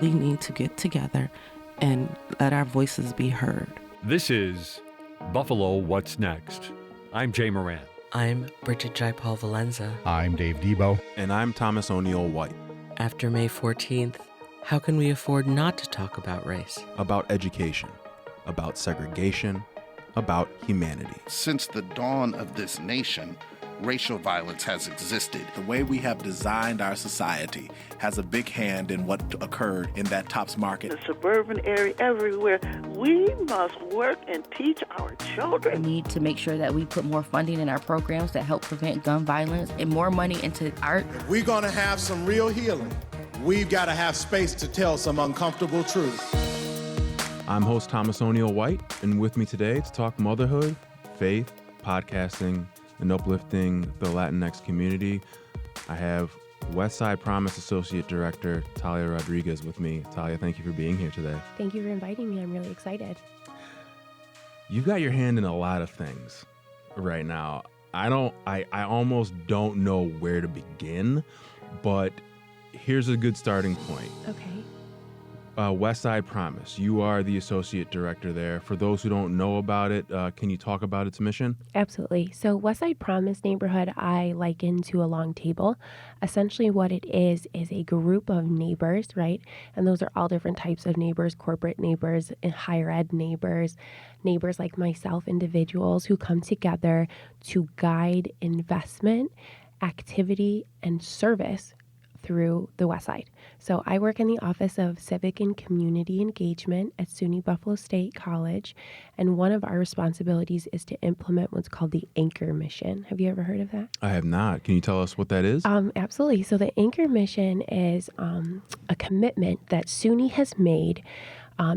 really need to get together and let our voices be heard. This is Buffalo What's Next. I'm Jay Moran. I'm Bridget Jaipal Valenza. I'm Dave Debo. And I'm Thomas O'Neill White. After May 14th, how can we afford not to talk about race? About education, about segregation, about humanity. Since the dawn of this nation, racial violence has existed. The way we have designed our society has a big hand in what occurred in that Tops Market. The suburban area, everywhere, we must work and teach our children. We need to make sure that we put more funding in our programs that help prevent gun violence and more money into art. If we're going to have some real healing, we've got to have space to tell some uncomfortable truths. I'm host Thomas O'Neill White, and with me today to talk motherhood, faith, podcasting, and uplifting the Latinx community, I have Westside Promise Associate Director Talia Rodriguez with me. Talia, thank you for being here today. Thank you for inviting me. I'm really excited. You've got your hand in a lot of things right now. I almost don't know where to begin, but here's a good starting point. Okay. Westside Promise, you are the associate director there. For those who don't know about it, can you talk about its mission? Absolutely. So Westside Promise neighborhood, I liken to a long table. Essentially what it is a group of neighbors, right? And those are all different types of neighbors, corporate neighbors, and higher ed neighbors like myself, individuals who come together to guide investment, activity, and service through the West Side. So I work in the Office of Civic and Community Engagement at SUNY Buffalo State College, and one of our responsibilities is to implement what's called the Anchor Mission. Have you ever heard of that? I have not. Can you tell us what that is? Absolutely. So the Anchor Mission is a commitment that SUNY has made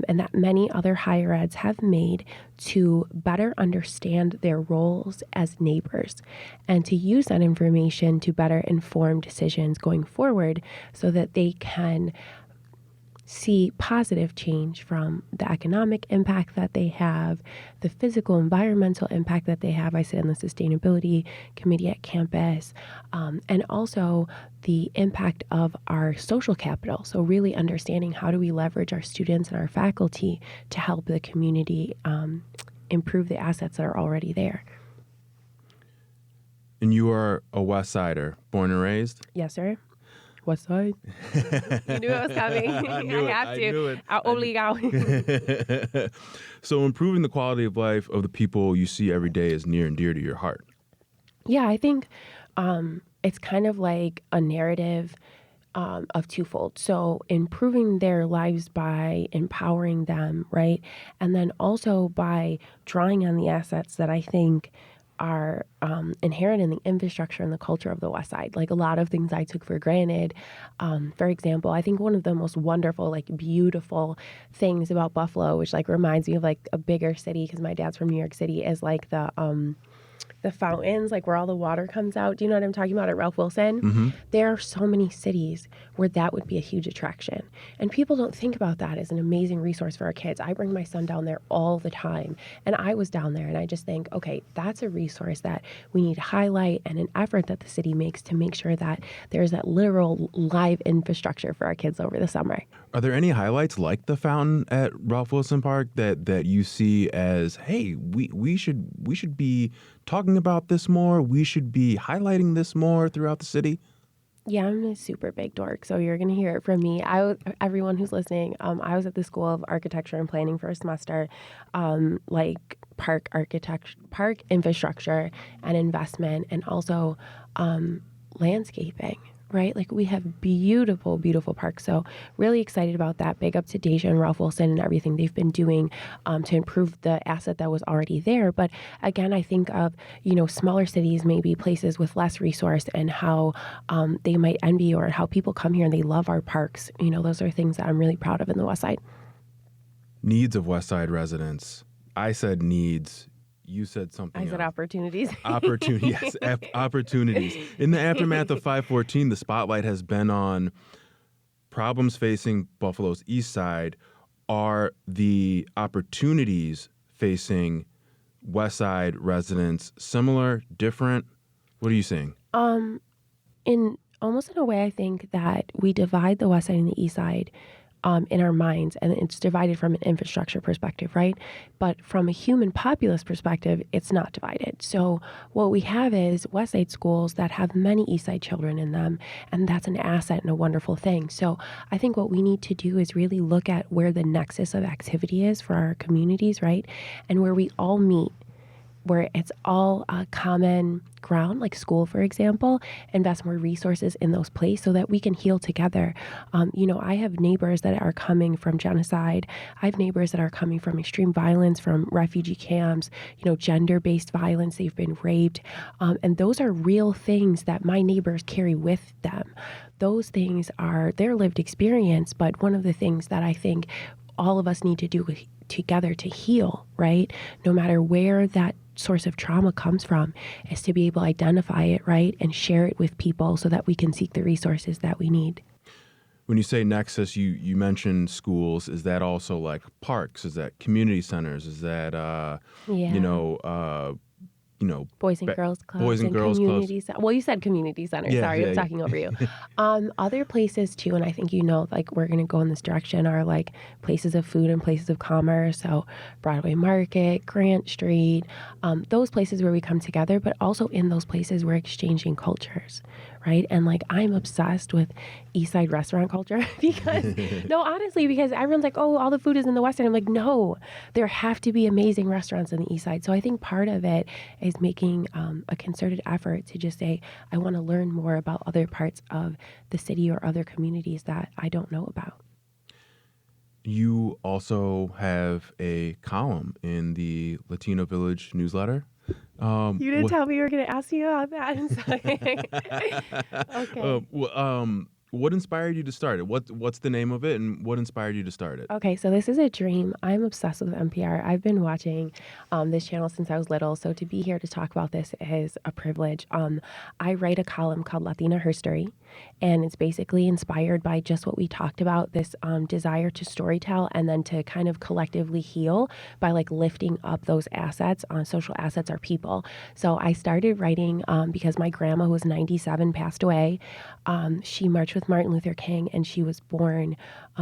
and that many other higher eds have made to better understand their roles as neighbors and to use that information to better inform decisions going forward so that they can see positive change from the economic impact that they have, the physical, environmental impact that they have. I sit in the sustainability committee at campus, and also the impact of our social capital. So really understanding how do we leverage our students and our faculty to help the community improve the assets that are already there. And you are a West Sider, born and raised? Yes, sir. West Side. You knew it was coming. I have to. Obligado. So improving the quality of life of the people you see every day is near and dear to your heart. Yeah, I think it's kind of like a narrative of twofold. So improving their lives by empowering them, right? And then also by drawing on the assets that I think are inherent in the infrastructure and the culture of the West Side. Like a lot of things I took for granted. For example, I think one of the most wonderful, like beautiful things about Buffalo, which like reminds me of like a bigger city because my dad's from New York City, is like the fountains, like where all the water comes out. Do you know what I'm talking about at Ralph Wilson? Mm-hmm. There are so many cities where that would be a huge attraction. And people don't think about that as an amazing resource for our kids. I bring my son down there all the time. And I was down there and I just think, okay, that's a resource that we need to highlight and an effort that the city makes to make sure that there's that literal live infrastructure for our kids over the summer. Are there any highlights like the fountain at Ralph Wilson Park that you see as, hey, we should be talking about this more, we should be highlighting this more throughout the city? Yeah, I'm a super big dork, so you're going to hear it from me. Everyone who's listening, I was at the School of Architecture and Planning for a semester, like park infrastructure and investment, and also landscaping. Right? Like we have beautiful, beautiful parks. So really excited about that. Big up to Deja and Ralph Wilson and everything they've been doing to improve the asset that was already there. But again, I think of, smaller cities, maybe places with less resource and how they might envy or how people come here and they love our parks. Those are things that I'm really proud of in the West Side. Needs of West Side residents. I said needs. You said something else. I said opportunities. Opportunities. Opportunities. In the aftermath of 514, the spotlight has been on problems facing Buffalo's east side. Are the opportunities facing West Side residents similar, different? What are you seeing? In a way, I think that we divide the West Side and the East Side in our minds, and it's divided from an infrastructure perspective, right? But from a human populace perspective, it's not divided. So what we have is West Side schools that have many East Side children in them, and that's an asset and a wonderful thing. So I think what we need to do is really look at where the nexus of activity is for our communities, right? And where we all meet, where it's all common ground, like school, for example, invest more resources in those places so that we can heal together. I have neighbors that are coming from genocide. I have neighbors that are coming from extreme violence, from refugee camps, gender-based violence. They've been raped. And those are real things that my neighbors carry with them. Those things are their lived experience. But one of the things that I think all of us need to do together to heal, right? No matter where that source of trauma comes from, is to be able to identify it, right? And share it with people so that we can seek the resources that we need. When you say nexus, you mentioned schools. Is that also like parks? Is that community centers? Is that, Boys and Girls Clubs. Boys and Girls Clubs. Well, you said community centers. Yeah, Sorry, I'm talking over you. Other places too, and I think like we're going to go in this direction, are like places of food and places of commerce. So Broadway Market, Grant Street, those places where we come together, but also in those places we're exchanging cultures, right? And like I'm obsessed with East Side restaurant culture because, no, honestly, because everyone's like, oh, all the food is in the West Side. I'm like, no, there have to be amazing restaurants in the East Side. So I think part of it is making a concerted effort to just say, I want to learn more about other parts of the city or other communities that I don't know about. You also have a column in the Latino Village newsletter. You didn't tell me you were going to ask me about that. I'm sorry. Okay. What inspired you to start it? What's the name of it, and what inspired you to start it? Okay, so this is a dream. I'm obsessed with NPR. I've been watching this channel since I was little, so to be here to talk about this is a privilege. I write a column called Latina Herstory, and it's basically inspired by just what we talked about, this desire to storytell and then to kind of collectively heal by like lifting up those assets. Social assets are people. So I started writing because my grandma, who was 97, passed away. She marched with Martin Luther King, and she was born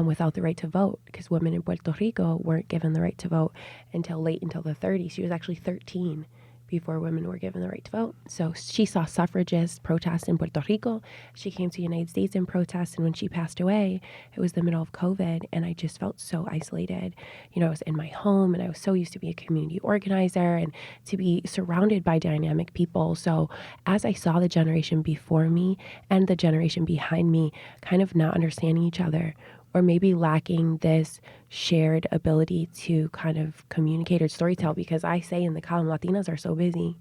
without the right to vote because women in Puerto Rico weren't given the right to vote until the 30s. She was actually 13 before women were given the right to vote. So she saw suffragists protest in Puerto Rico. She came to the United States and protest. And when she passed away, it was the middle of COVID. And I just felt so isolated. I was in my home and I was so used to be a community organizer and to be surrounded by dynamic people. So as I saw the generation before me and the generation behind me kind of not understanding each other, or maybe lacking this shared ability to kind of communicate or storytell, because I say in the column, Latinas are so busy.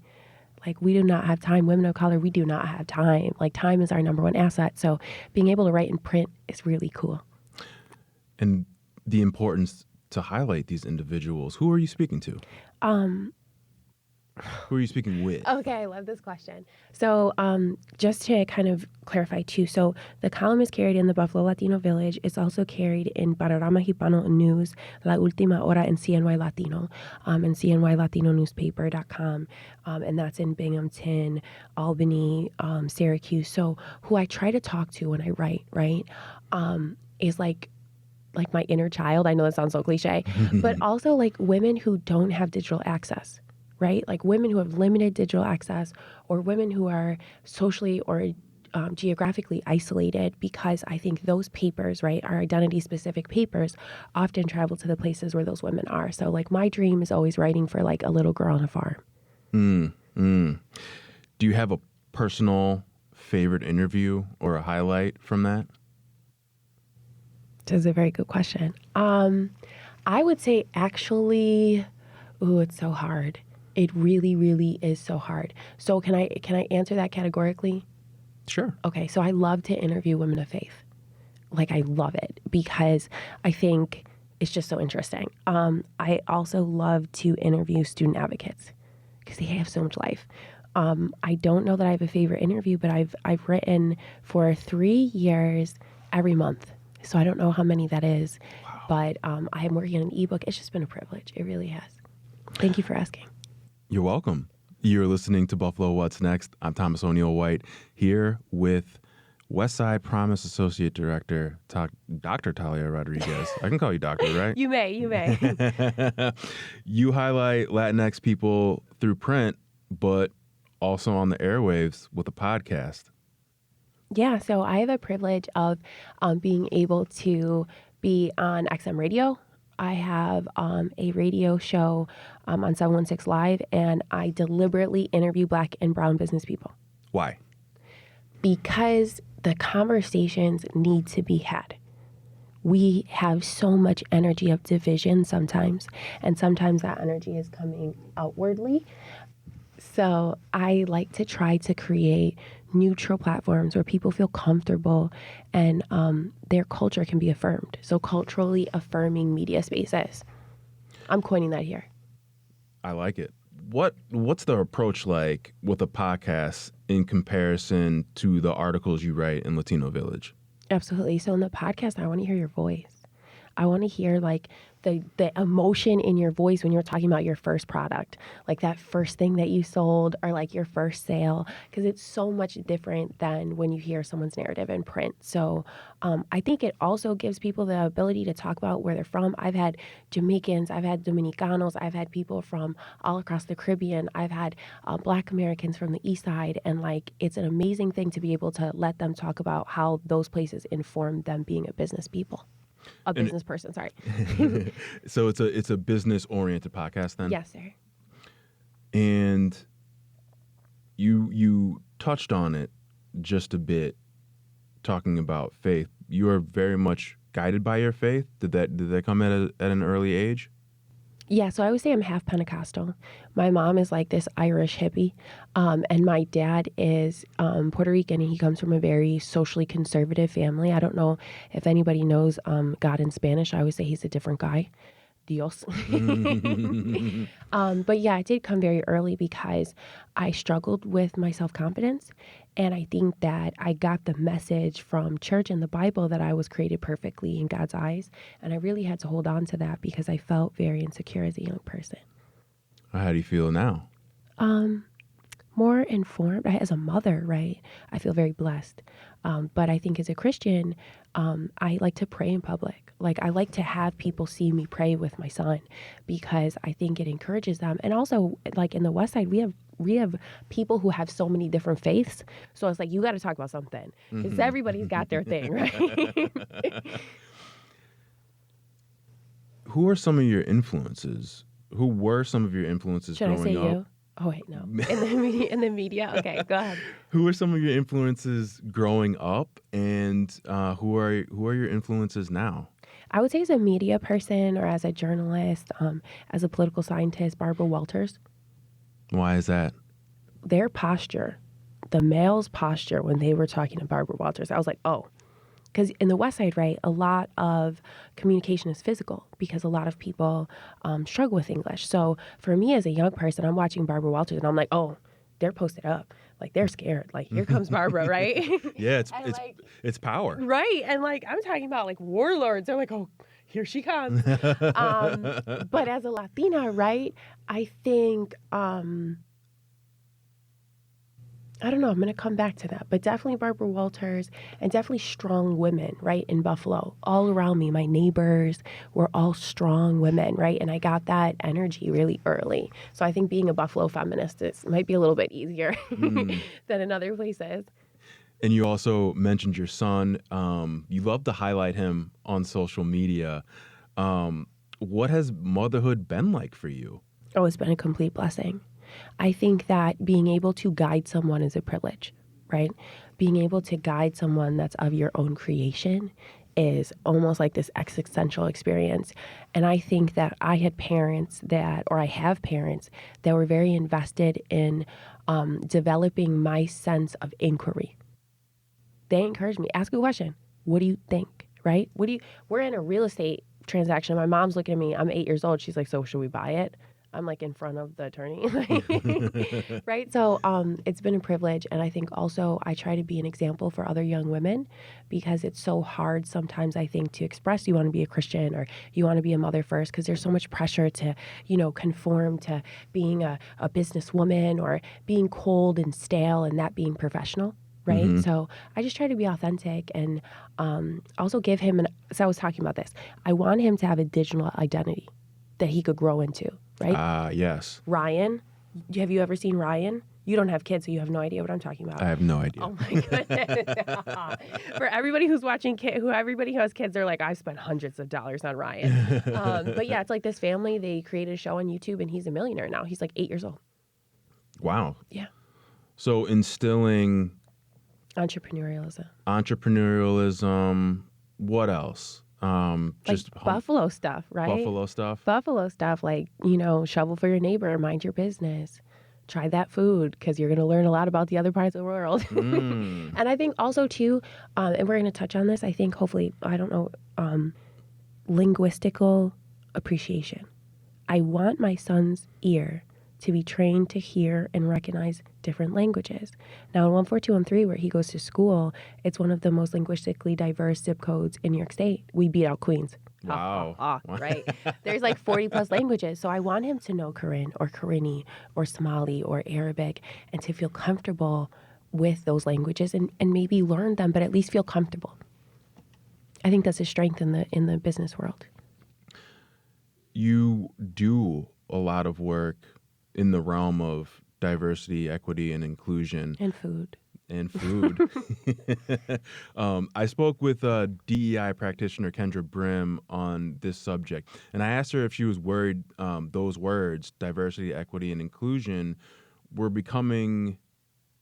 Like, we do not have time. Women of color, we do not have time. Like, time is our number one asset. So being able to write in print is really cool. And the importance to highlight these individuals. Who are you speaking to? Who are you speaking with? Okay, I love this question. So just to kind of clarify too, so the column is carried in the Buffalo Latino Village. It's also carried in Panorama Hispano News, La Última Hora, and CNY Latino, and CNYLatinoNewspaper.com. And that's in Binghamton, Albany, Syracuse. So who I try to talk to when I write, right, is like my inner child. I know that sounds so cliche, but also like women who don't have digital access. Right? Like women who have limited digital access, or women who are socially or geographically isolated, because I think those papers, right, our identity-specific papers, often travel to the places where those women are. So like my dream is always writing for like a little girl on a farm. Do you have a personal favorite interview or a highlight from that? This is a very good question. I would say actually, it's so hard. It really, really is so hard. So can I answer that categorically? Sure. Okay, so I love to interview women of faith. Like, I love it because I think it's just so interesting. I also love to interview student advocates because they have so much life. I don't know that I have a favorite interview, but I've written for 3 years every month. So I don't know how many that is. Wow. But I am working on an ebook. It's just been a privilege. It really has. Thank you for asking. You're welcome. You're listening to Buffalo What's Next. I'm Thomas O'Neill White here with Westside Promise Associate Director, Dr. Talia Rodriguez. I can call you doctor, right? You may. You highlight Latinx people through print, but also on the airwaves with a podcast. Yeah, so I have a privilege of being able to be on XM Radio. I have a radio show on 716 Live, and I deliberately interview Black and brown business people. Why? Because the conversations need to be had. We have so much energy of division sometimes, and sometimes that energy is coming outwardly. So I like to try to create neutral platforms where people feel comfortable and their culture can be affirmed. So culturally affirming media spaces. I'm coining that here. I like it. What's the approach like with a podcast in comparison to the articles you write in Latino Village? Absolutely. So in the podcast, I want to hear your voice. I want to hear like the emotion in your voice when you're talking about your first product, like that first thing that you sold or like your first sale, because it's so much different than when you hear someone's narrative in print. So I think it also gives people the ability to talk about where they're from. I've had Jamaicans, I've had Dominicanos, I've had people from all across the Caribbean. I've had Black Americans from the East Side. And like, it's an amazing thing to be able to let them talk about how those places informed them being a business people. A business person, sorry. So it's a business-oriented podcast then? Yes, sir. And you touched on it just a bit, talking about faith. You are very much guided by your faith. Did that come at an early age? Yeah, so I would say I'm half Pentecostal. My mom is like this Irish hippie, and my dad is Puerto Rican, and he comes from a very socially conservative family. I don't know if anybody knows God in Spanish. I always say he's a different guy. Dios. But yeah, it did come very early because I struggled with my self-confidence. And I think that I got the message from church and the Bible that I was created perfectly in God's eyes. And I really had to hold on to that because I felt very insecure as a young person. How do you feel now? More informed. As a mother, right? I feel very blessed. But I think as a Christian, I like to pray in public. Like I like to have people see me pray with my son because I think it encourages them. And also, like in the West Side, we have people who have so many different faiths. So it's like, you got to talk about something because everybody's got their thing, right? Who are some of your influences? Who were some of your influences Should growing up? Should I say you? Oh, wait, no. In the media? Okay, go ahead. Who are some of your influences growing up, and who are your influences now? I would say as a media person or as a journalist, as a political scientist, Barbara Walters. Why is that? Their posture, the male's posture when they were talking to Barbara Walters, I was like, oh. Because in the West Side, right, a lot of communication is physical because a lot of people struggle with English. So for me as a young person, I'm watching Barbara Walters and I'm like, oh, they're posted up. Like, they're scared. Like, here comes Barbara, right? Yeah, it's power. Right. And, like, I'm talking about, like, warlords. They're like, oh, here she comes. But as a Latina, right, I think... I don't know. I'm going to come back to that. But definitely Barbara Walters and definitely strong women, right, in Buffalo. All around me, my neighbors were all strong women, right? And I got that energy really early. So I think being a Buffalo feminist might be a little bit easier than in other places. And you also mentioned your son. You love to highlight him on social media. What has motherhood been like for you? Oh, it's been a complete blessing. I think that being able to guide someone is a privilege, right? Being able to guide someone that's of your own creation is almost like this existential experience. And I think that I have parents that were very invested in developing my sense of inquiry. They encouraged me, ask a question. What do you think, right? We're in a real estate transaction. My mom's looking at me. I'm 8 years old. She's like, so should we buy it? I'm like in front of the attorney, right? So it's been a privilege. And I think also I try to be an example for other young women because it's so hard sometimes, I think, to express you want to be a Christian or you want to be a mother first because there's so much pressure to, conform to being a businesswoman or being cold and stale and that being professional. right? So I just try to be authentic and also give him so I was talking about this. I want him to have a digital identity that he could grow into, right? Yes. Ryan, have you ever seen Ryan? You don't have kids, so you have no idea what I'm talking about. I have no idea. Oh my goodness! For everybody who's watching, everybody who has kids, they're like, I've spent hundreds of dollars on Ryan. But yeah, it's like this family. They created a show on YouTube, and he's a millionaire now. He's like 8 years old. Wow. Yeah. So instilling Entrepreneurialism. What else? Just like Buffalo stuff, right? Buffalo stuff. Buffalo stuff, like, shovel for your neighbor, mind your business. Try that food because you're going to learn a lot about the other parts of the world. And I think also, too, and we're going to touch on this, I think, hopefully, I don't know, linguistical appreciation. I want my son's ear to be trained to hear and recognize different languages. Now, in 14213, where he goes to school, it's one of the most linguistically diverse zip codes in New York State. We beat out Queens. Wow. Right? There's like 40 plus languages. So I want him to know Karen or Karini or Somali or Arabic and to feel comfortable with those languages and maybe learn them, but at least feel comfortable. I think that's a strength in the business world. You do a lot of work in the realm of diversity, equity, and inclusion. And food. I spoke with DEI practitioner Kendra Brim on this subject, and I asked her if she was worried those words, diversity, equity, and inclusion, were becoming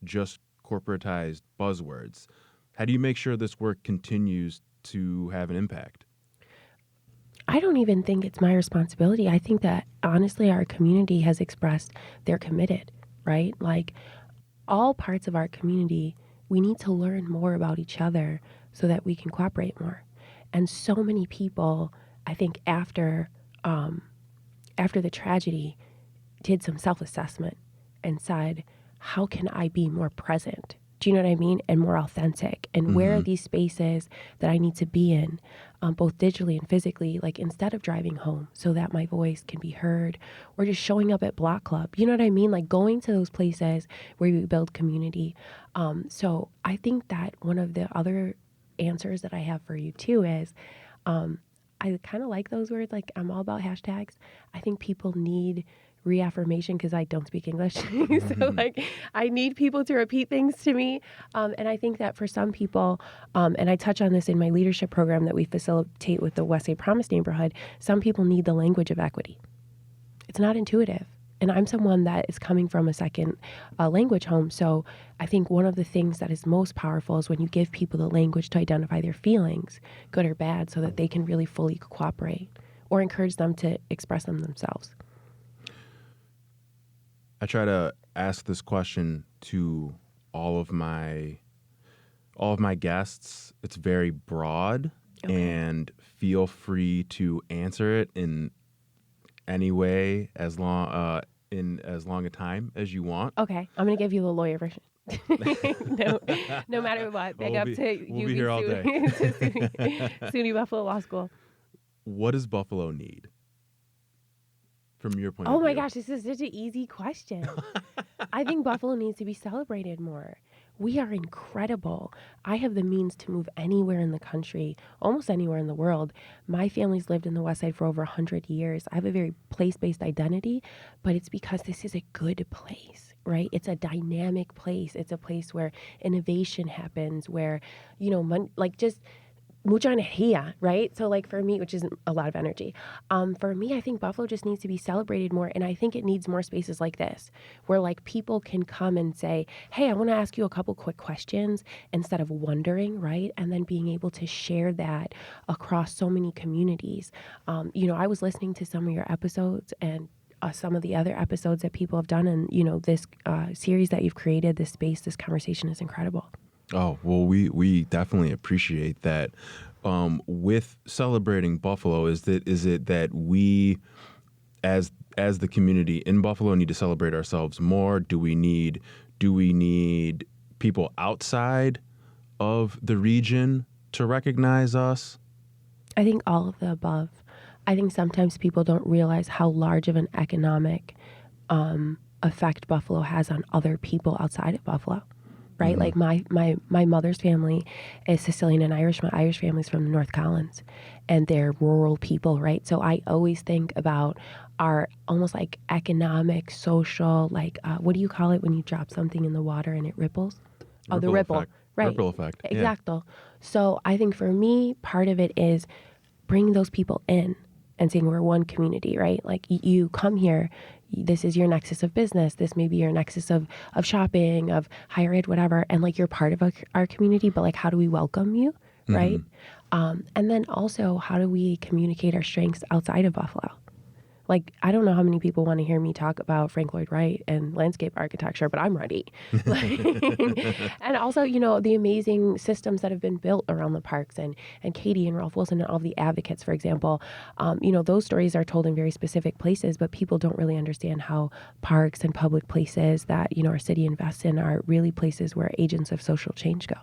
just corporatized buzzwords. How do you make sure this work continues to have an impact? I don't even think it's my responsibility. I think that, honestly, our community has expressed they're committed, right? Like, all parts of our community, we need to learn more about each other so that we can cooperate more. And so many people, I think, after the tragedy, did some self-assessment and said, how can I be more present? Do you know what I mean? And more authentic. And where are these spaces that I need to be in, both digitally and physically, like instead of driving home so that my voice can be heard, or just showing up at Block Club. You know what I mean? Like going to those places where we build community. So I think that one of the other answers that I have for you too is, I kind of like those words. Like, I'm all about hashtags. I think people need reaffirmation because I don't speak English. So like I need people to repeat things to me. And I think that for some people, and I touch on this in my leadership program that we facilitate with the West Side Promise neighborhood, some people need the language of equity. It's not intuitive. And I'm someone that is coming from a second language home. So I think one of the things that is most powerful is when you give people the language to identify their feelings, good or bad, so that they can really fully cooperate or encourage them to express them themselves. I try to ask this question to all of my guests. It's very broad, and feel free to answer it in any way as long a time as you want. Okay, I'm gonna give you the lawyer version. no matter what, big up to we'll be here all day. SUNY Buffalo Law School. What does Buffalo need? From your point of view. Oh my gosh, this is such an easy question. I think Buffalo needs to be celebrated more. We are incredible. I have the means to move anywhere in the country, almost anywhere in the world. My family's lived in the West Side for over 100 years. I have a very place-based identity, but it's because this is a good place, right? It's a dynamic place. It's a place where innovation happens, where, just mucha energía, right? So like for me, which is a lot of energy, for me, I think Buffalo just needs to be celebrated more. And I think it needs more spaces like this where like people can come and say, hey, I want to ask you a couple quick questions instead of wondering, right? And then being able to share that across so many communities. I was listening to some of your episodes and some of the other episodes that people have done. And, this series that you've created, this space, this conversation is incredible. Oh, well, we definitely appreciate that. With celebrating Buffalo, is it that we, as the community in Buffalo, need to celebrate ourselves more? Do we need people outside of the region to recognize us? I think all of the above. I think sometimes people don't realize how large of an economic effect Buffalo has on other people outside of Buffalo. right? Like my mother's family is Sicilian and Irish. My Irish family's from North Collins, and they're rural people, right? So I always think about our almost like economic, social, like what do you call it when you drop something in the water and it ripples? Oh, the ripple. Effect. Right. Ripple effect. Exacto. So I think for me, part of it is bringing those people in and saying we're one community, right? Like you come here, this is your nexus of business. This may be your nexus of shopping, of higher ed, whatever. And like you're part of our community, but like how do we welcome you, right? And then also how do we communicate our strengths outside of Buffalo? Like, I don't know how many people want to hear me talk about Frank Lloyd Wright and landscape architecture, but I'm ready. And also, you know, the amazing systems that have been built around the parks and Katie and Ralph Wilson and all the advocates, for example. You know, those stories are told in very specific places, but people don't really understand how parks and public places that, you know, our city invests in are really places where agents of social change go.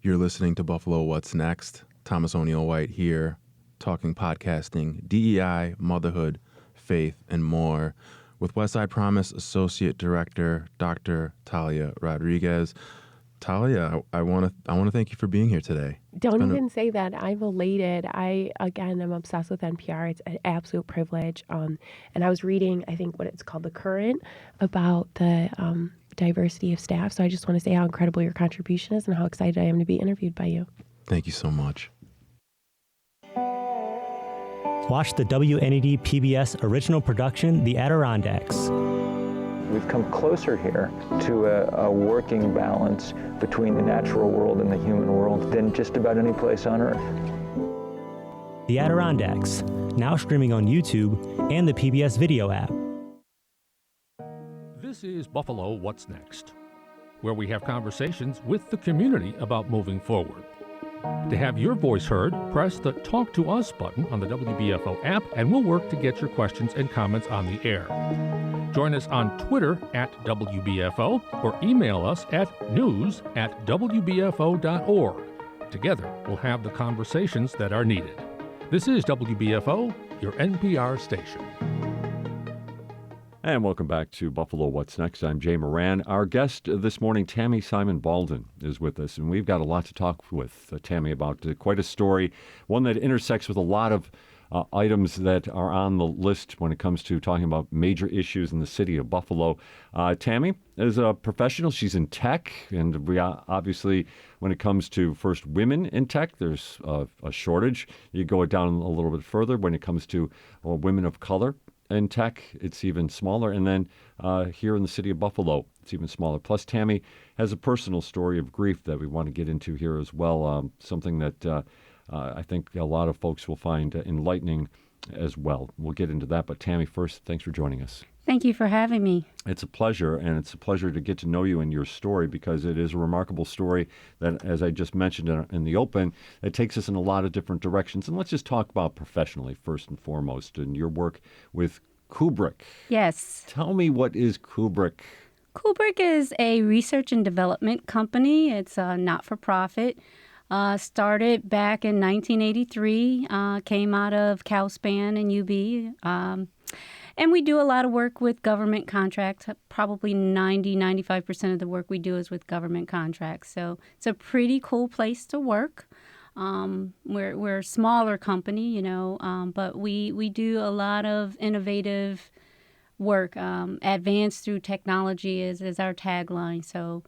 You're listening to Buffalo What's Next. Thomas O'Neill White here, talking podcasting, DEI, motherhood, faith, and more with Westside Promise Associate Director Dr. Talia Rodriguez. Talia, I want to thank you for being here today. Don't even say that. I'm elated. I'm obsessed with NPR. It's an absolute privilege. And I was reading, I think what it's called, The Current, about the diversity of staff. So I just want to say how incredible your contribution is and how excited I am to be interviewed by you. Thank you so much. Watch the WNED PBS original production, The Adirondacks. We've come closer here to a working balance between the natural world and the human world than just about any place on Earth. The Adirondacks, now streaming on YouTube and the PBS video app. This is Buffalo What's Next, where we have conversations with the community about moving forward. To have your voice heard, press the Talk to Us button on the WBFO app, and we'll work to get your questions and comments on the air. Join us on Twitter @WBFO or email us at news@WBFO.org. Together, we'll have the conversations that are needed. This is WBFO, your NPR station. And welcome back to Buffalo What's Next. I'm Jay Moran. Our guest this morning, Tammy Simon-Baldon, is with us, and we've got a lot to talk with Tammy about. Quite a story, one that intersects with a lot of items that are on the list when it comes to talking about major issues in the city of Buffalo. Tammy is a professional. She's in tech, and we obviously, when it comes to first women in tech, there's a shortage. You go down a little bit further when it comes to women of color in tech, it's even smaller. And then here in the city of Buffalo, it's even smaller. Plus, Tammy has a personal story of grief that we want to get into here as well, something that I think a lot of folks will find enlightening as well. We'll get into that. But Tammy, first, thanks for joining us. Thank you for having me. It's a pleasure, and it's a pleasure to get to know you and your story, because it is a remarkable story that, as I just mentioned in the open, it takes us in a lot of different directions. And let's just talk about professionally, first and foremost, and your work with Kubrick. Yes. Tell me, what is Kubrick? Kubrick is a research and development company. It's a not-for-profit. Started back in 1983, came out of CalSpan and UB. And we do a lot of work with government contracts. Probably 95% of the work we do is with government contracts. So it's a pretty cool place to work. We're a smaller company, you know, but we do a lot of innovative work. Advanced through technology is our tagline. So,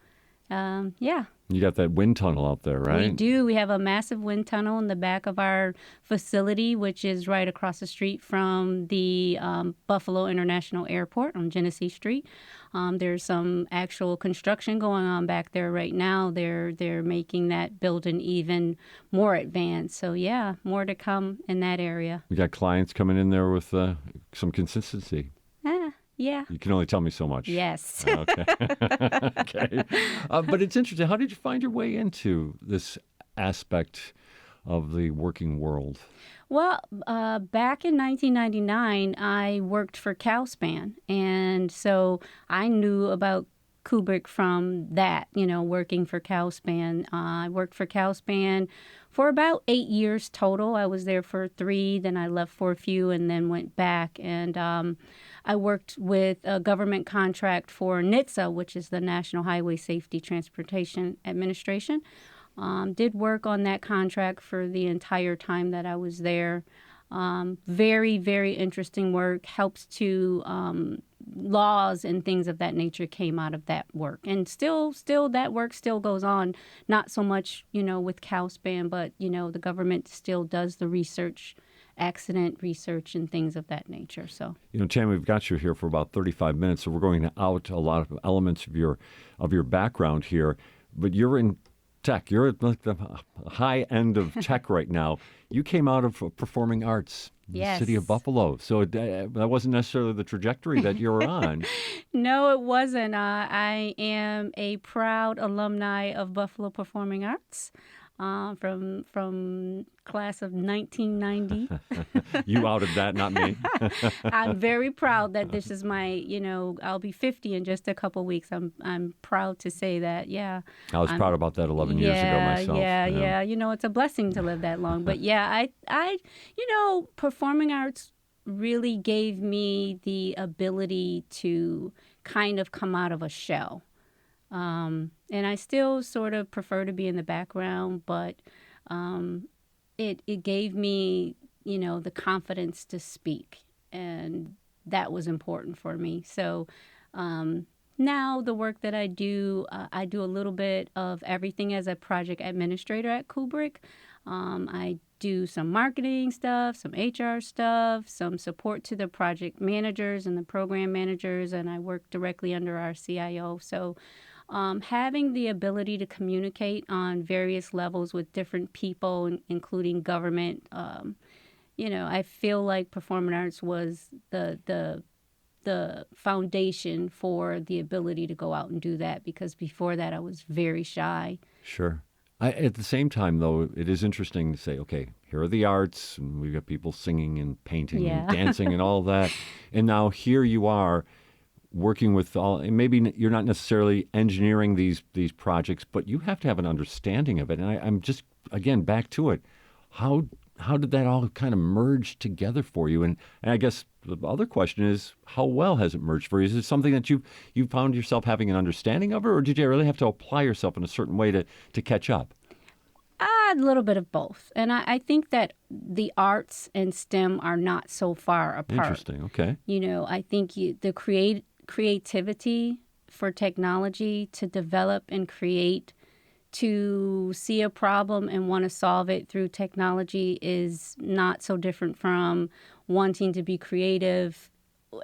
yeah. You got that wind tunnel out there, right? We do. We have a massive wind tunnel in the back of our facility, which is right across the street from the Buffalo International Airport on Genesee Street. There's some actual construction going on back there right now. They're making that building even more advanced. So, yeah, more to come in that area. We got clients coming in there with some consistency. Yeah. You can only tell me so much. Yes. Okay. Okay. But it's interesting. How did you find your way into this aspect of the working world? Well, back in 1999, I worked for CalSpan. And so I knew about Kubrick from that, working for Calspan. I worked for Calspan for about 8 years total. I was there for 3, then I left for a few and then went back. And I worked with a government contract for NHTSA, which is the National Highway Safety Transportation Administration. Did work on that contract for the entire time that I was there. Very, very interesting work. Helps to laws and things of that nature came out of that work. And still that work still goes on. Not so much, with Calspan, but, the government still does the research, accident research and things of that nature. So, Tammy, we've got you here for about 35 minutes, so we're going to out a lot of elements of your background here. But you're in tech. You're at like the high end of tech right now. You came out of performing arts in the city of Buffalo. So that wasn't necessarily the trajectory that you were on. No, it wasn't. I am a proud alumni of Buffalo Performing Arts from class of 1990. You outed that, not me. I'm very proud that this is my, I'll be 50 in just a couple weeks. I'm proud to say that, yeah. I was proud about that 11 years ago myself. Yeah. It's a blessing to live that long. But yeah, I performing arts really gave me the ability to kind of come out of a shell. And I still sort of prefer to be in the background, but it gave me, the confidence to speak, and that was important for me. So now the work that I do a little bit of everything as a project administrator at Kubrick. I do some marketing stuff, some HR stuff, some support to the project managers and the program managers, and I work directly under our CIO. So having the ability to communicate on various levels with different people, including government, I feel like performing arts was the foundation for the ability to go out and do that, because before that I was very shy. Sure. At the same time, though, it is interesting to say, okay, here are the arts, and we've got people singing and painting and dancing and all that. And now here you are working with all, and maybe you're not necessarily engineering these projects, but you have to have an understanding of it. And I'm just, again, back to it. How did that all kind of merge together for you? And I guess the other question is, how well has it merged for you? Is it something that you found yourself having an understanding of, or did you really have to apply yourself in a certain way to catch up? A little bit of both. And I think that the arts and STEM are not so far apart. Interesting. Okay. I think the creativity for technology to develop and create, to see a problem and want to solve it through technology is not so different from wanting to be creative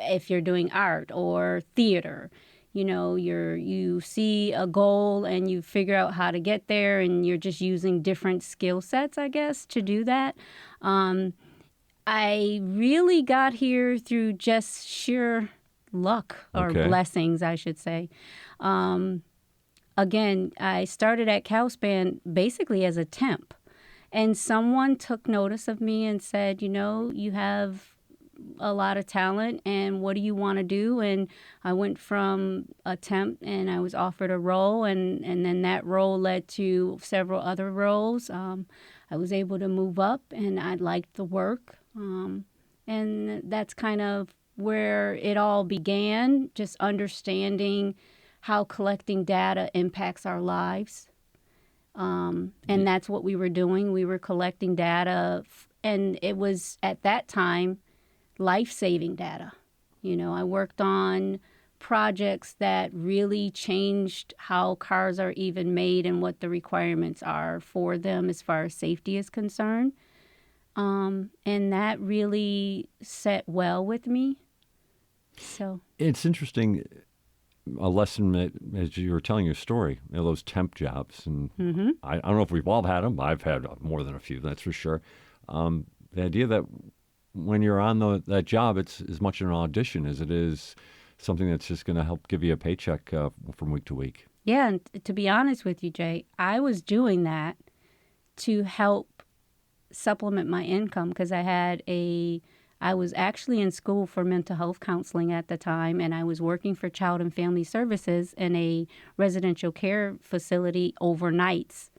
if you're doing art or theater. You see a goal and you figure out how to get there, and you're just using different skill sets, I guess, to do that. I really got here through just sheer luck or blessings, I should say. Again, I started at Calspan basically as a temp, and someone took notice of me and said, you have a lot of talent, and what do you want to do? And I went from a temp, and I was offered a role, and then that role led to several other roles. I was able to move up, and I liked the work, and that's kind of where it all began, just understanding how collecting data impacts our lives. And that's what we were doing. We were collecting data, and it was, at that time, life-saving data. I worked on projects that really changed how cars are even made and what the requirements are for them as far as safety is concerned. And that really set well with me. So it's interesting. A lesson as you were telling your story, those temp jobs, and I don't know if we've all had them. I've had more than a few, that's for sure. The idea that when you're on that job, it's as much an audition as it is something that's just going to help give you a paycheck from week to week. Yeah, and to be honest with you, Jay, I was doing that to help supplement my income, because I had a I was actually in school for mental health counseling at the time, and I was working for Child and Family Services in a residential care facility overnights.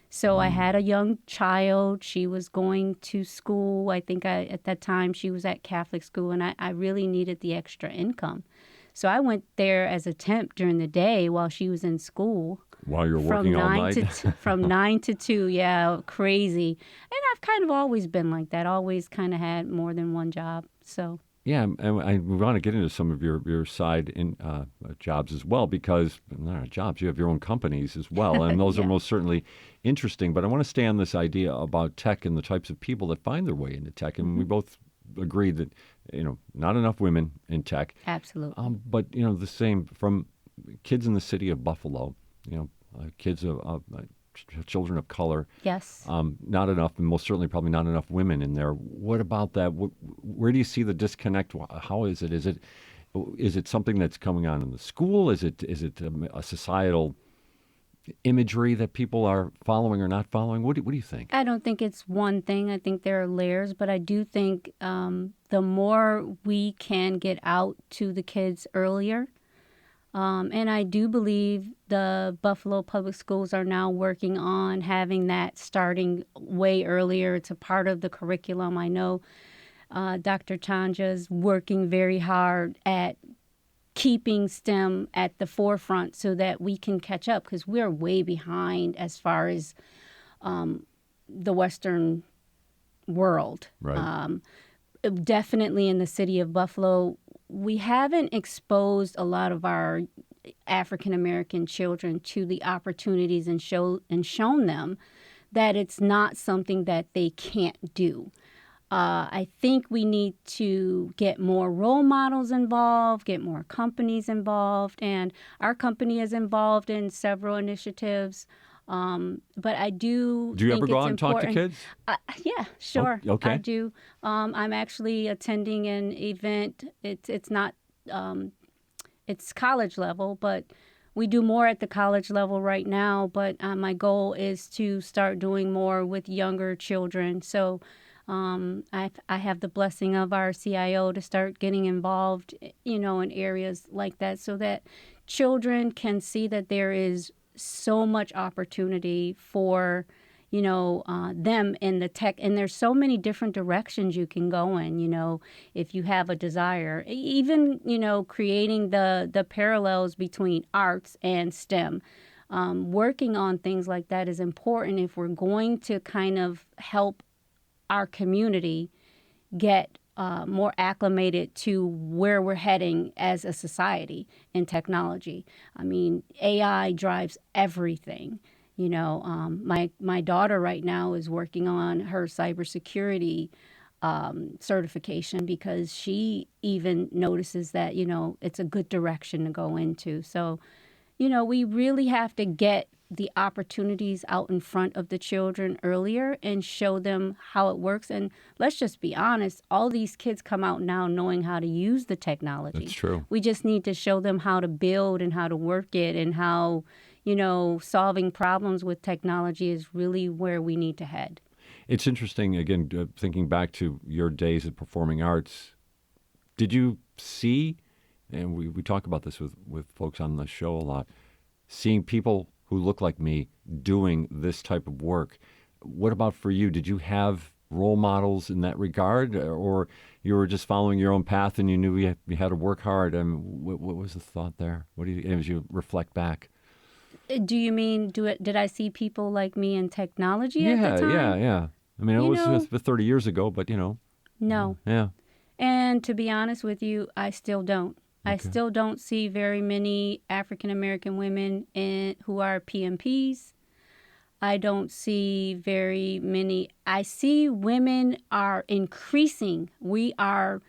So I had a young child. She was going to school. I think at that time she was at Catholic school, and I really needed the extra income. So I went there as a temp during the day while she was in school. While you're working all night? From 9 to 2, yeah, crazy. And I've kind of always been like that, always kind of had more than one job, so. Yeah, and we want to get into some of your side in jobs as well, because not jobs, you have your own companies as well, and those Yeah. are most certainly interesting. But I want to stay on this idea about tech and the types of people that find their way into tech, and we both agree that not enough women in tech. Absolutely. But the same from kids in the city of Buffalo, kids of children of color. Yes. Not enough, and most certainly probably not enough women in there. What about that? Where do you see the disconnect? How is it? Is it something that's coming on in the school? Is it a societal imagery that people are following or not following? What do you think? I don't think it's one thing. I think there are layers, but I do think the more we can get out to the kids earlier, and I do believe the Buffalo Public Schools are now working on having that starting way earlier. It's a part of the curriculum. I know Dr. Tanja is working very hard at keeping STEM at the forefront so that we can catch up, because we're way behind as far as the Western world. Right. Definitely in the city of Buffalo, we haven't exposed a lot of our African American children to the opportunities and shown them that it's not something that they can't do. I think we need to get more role models involved, get more companies involved, and our company is involved in several initiatives. But I do. Do you think ever go it's out and talk to important. kids? Yeah, sure. Oh, okay. I do. I'm actually attending an event. It's not. It's college level, but we do more at the college level right now. But my goal is to start doing more with younger children. So I have the blessing of our CIO to start getting involved, in areas like that, so that children can see that there is so much opportunity for them in the tech, and there's so many different directions you can go in, if you have a desire, even creating the parallels between arts and STEM. Working on things like that is important if we're going to kind of help our community get more acclimated to where we're heading as a society in technology. I mean, AI drives everything. My daughter right now is working on her cybersecurity certification because she even notices that, it's a good direction to go into. So, we really have to get the opportunities out in front of the children earlier and show them how it works. And let's just be honest, all these kids come out now knowing how to use the technology. That's true. We just need to show them how to build and how to work it, and how, solving problems with technology is really where we need to head. It's interesting, again, thinking back to your days at Performing Arts, did you see, and we talk about this with folks on the show a lot, seeing people who look like me doing this type of work. What about for you? Did you have role models in that regard, or you were just following your own path and you knew you had to work hard? What was the thought there? What do you, as you reflect back? Do you mean, did I see people like me in technology at the time? Yeah. I mean, it was 30 years ago, but No. Yeah. And to be honest with you, I still don't. Okay. I still don't see very many African American women who are PMPs. I don't see very many. I see women are increasing. We are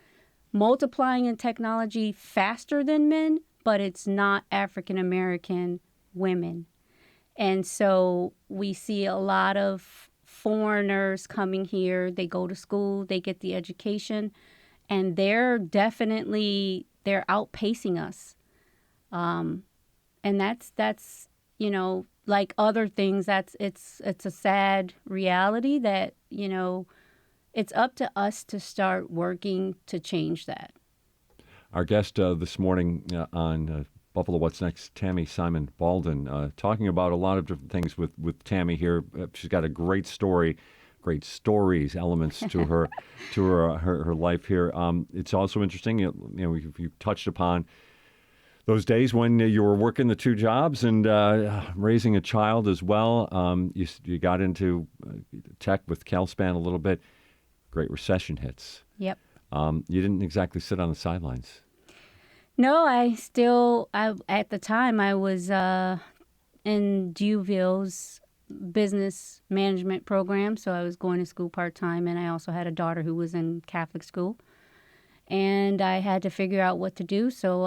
multiplying in technology faster than men, but it's not African American women. And so we see a lot of foreigners coming here. They go to school, they get the education, and they're outpacing us. And that's like other things, it's a sad reality that, it's up to us to start working to change that. Our guest this morning on Buffalo What's Next, Tammy Simon-Baldon, talking about a lot of different things with Tammy here. She's got a great story, great stories, elements to her her life here. It's also interesting, you touched upon those days when you were working the two jobs and raising a child as well. You got into tech with CalSpan a little bit. Great recession hits. Yep. You didn't exactly sit on the sidelines. No, at the time, I was in Duville's business management program, so I was going to school part-time, and I also had a daughter who was in Catholic school. And I had to figure out what to do, so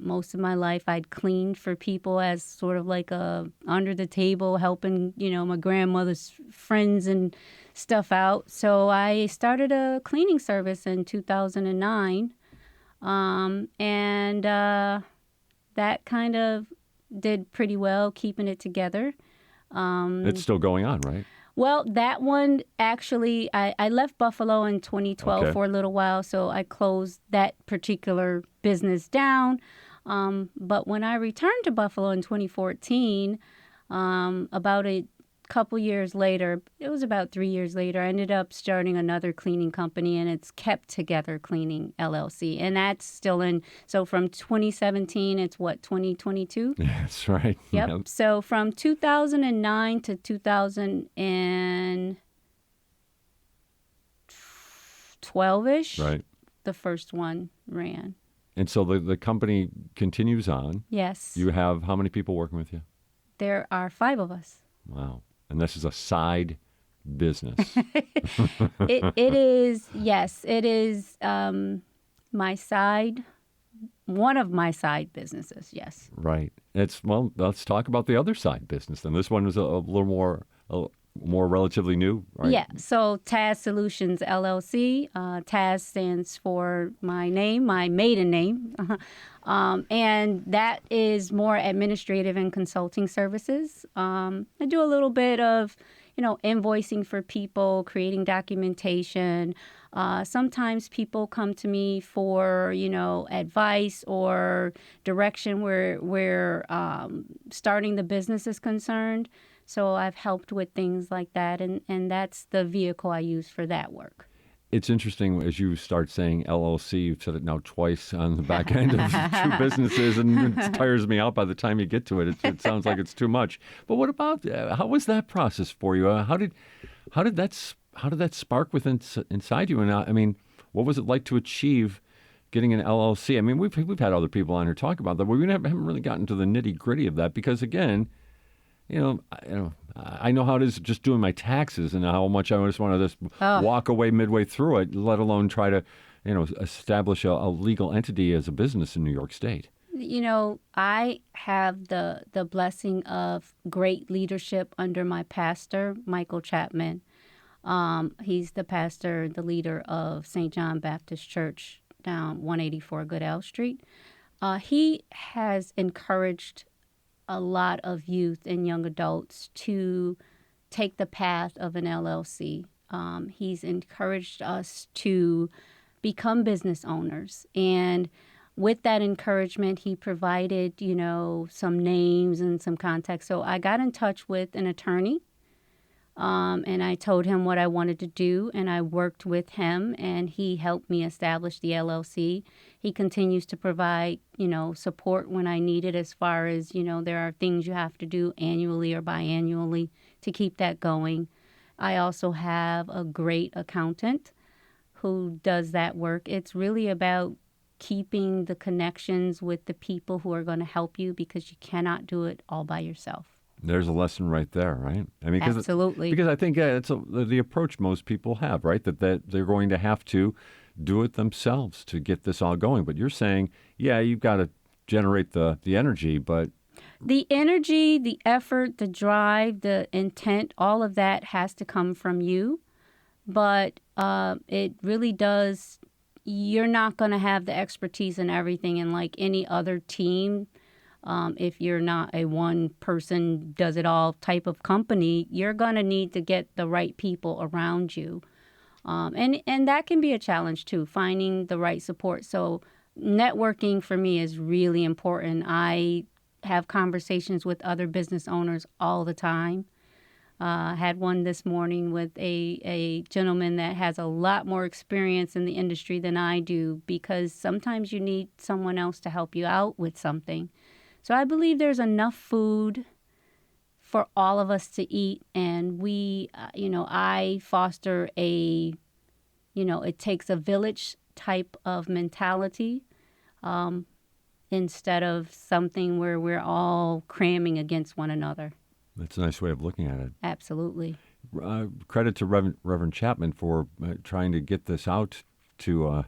most of my life I'd cleaned for people as sort of like a under the table, helping, my grandmother's friends and stuff out. So I started a cleaning service in 2009. That kind of did pretty well, keeping it together. It's still going on, right? Well, that one, actually, I left Buffalo in 2012 for a little while, so I closed that particular business down. But when I returned to Buffalo in 2014, about a couple years later, it was about 3 years later, I ended up starting another cleaning company, and it's Kept Together Cleaning, LLC. And that's still in, so from 2017, it's what, 2022? That's right. Yep. So from 2009 to 2012-ish, right, the first one ran. And so the company continues on. Yes. You have how many people working with you? There are 5 of us. Wow. And this is a side business. It is, yes, it is one of my side businesses, yes. Right. Let's talk about the other side business then. This one is a little more relatively new, right? Yeah, so Taz Solutions, LLC. Taz stands for my name, my maiden name. And that is more administrative and consulting services. I do a little bit of, invoicing for people, creating documentation. Sometimes people come to me for, advice or direction where starting the business is concerned. So I've helped with things like that, and that's the vehicle I use for that work. It's interesting as you start saying LLC, you've said it now twice on the back end of 2 businesses, and it tires me out by the time you get to it. It sounds like it's too much. But what about, how was that process for you? How did that spark within inside you? And what was it like to achieve getting an LLC? We've had other people on here talk about that, but we haven't really gotten to the nitty gritty of that because, again, I know how it is just doing my taxes and how much I just want to just walk away midway through it, let alone try to, establish a legal entity as a business in New York State. I have the blessing of great leadership under my pastor, Michael Chapman. He's the pastor, the leader of St. John Baptist Church down 184 Goodell Street. He has encouraged a lot of youth and young adults to take the path of an LLC. He's encouraged us to become business owners. And with that encouragement, he provided, some names and some context. So I got in touch with an attorney, and I told him what I wanted to do, and I worked with him, and he helped me establish the LLC. He continues to provide, support when I need it as far as, there are things you have to do annually or biannually to keep that going. I also have a great accountant who does that work. It's really about keeping the connections with the people who are going to help you because you cannot do it all by yourself. There's a lesson right there, right? Absolutely. Because I think it's the approach most people have, right? That they're going to have to do it themselves to get this all going. But you're saying, you've got to generate the energy, but... The energy, the effort, the drive, the intent, all of that has to come from you. But it really does... You're not going to have the expertise in everything, and like any other team... If you're not a one person does it all type of company, you're going to need to get the right people around you. And that can be a challenge too, finding the right support. So networking for me is really important. I have conversations with other business owners all the time. Had one this morning with a gentleman that has a lot more experience in the industry than I do, because sometimes you need someone else to help you out with something. So I believe there's enough food for all of us to eat, and I foster it takes a village type of mentality instead of something where we're all cramming against one another. That's a nice way of looking at it. Absolutely. Credit to Reverend Chapman for trying to get this out to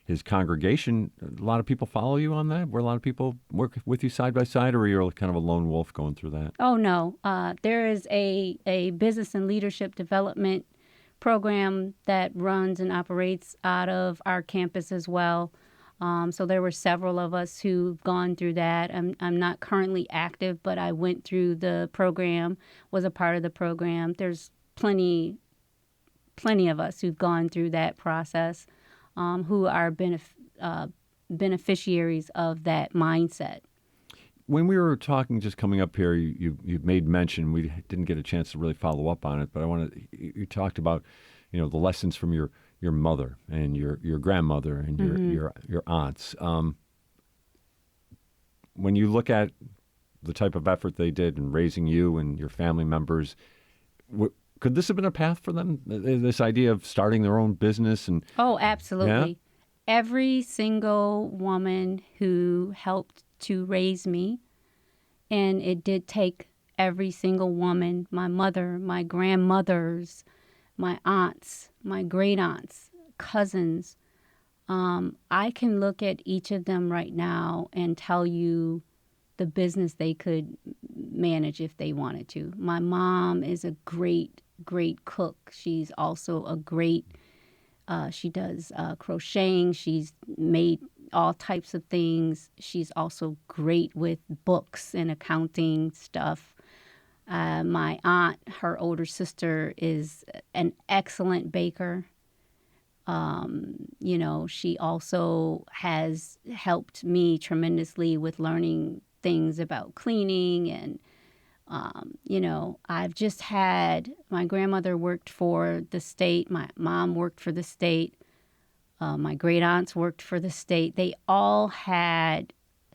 his congregation. A lot of people follow you on that? Were a lot of people work with you side by side, or you're kind of a lone wolf going through that? Oh, no. There is a business and leadership development program that runs and operates out of our campus as well. So there were several of us who've gone through that. I'm not currently active, but I went through the program, was a part of the program. There's plenty of us who've gone through that process, who are beneficiaries of that mindset. When we were talking, just coming up here, you made mention, we didn't get a chance to really follow up on it, but you talked about, the lessons from your mother and your grandmother and your aunts. When you look at the type of effort they did in raising you and your family members, could this have been a path for them? This idea of starting their own business? Oh, absolutely. Yeah? Every single woman who helped to raise me, and it did take every single woman, my mother, my grandmothers, my aunts, my great aunts, cousins. I can look at each of them right now and tell you the business they could manage if they wanted to. My mom is a great cook. She's also a great, she does crocheting. She's made all types of things. She's also great with books and accounting stuff. My aunt, her older sister, is an excellent baker. She also has helped me tremendously with learning things about cleaning. And, I've just had, my grandmother worked for the state. My mom worked for the state. My great aunts worked for the state. They all had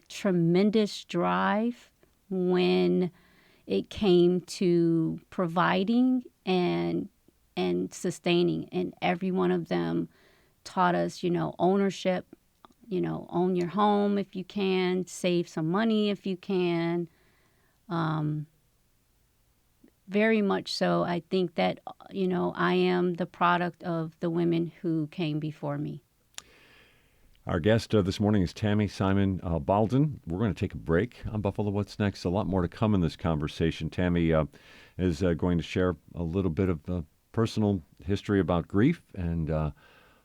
tremendous drive when it came to providing and sustaining. And every one of them taught us, ownership, own your home if you can, save some money if you can. Very much so. I think that, I am the product of the women who came before me. Our guest this morning is Tammy Simon-Baldon. We're going to take a break on Buffalo What's Next. A lot more to come in this conversation. Tammy is going to share a little bit of personal history about grief and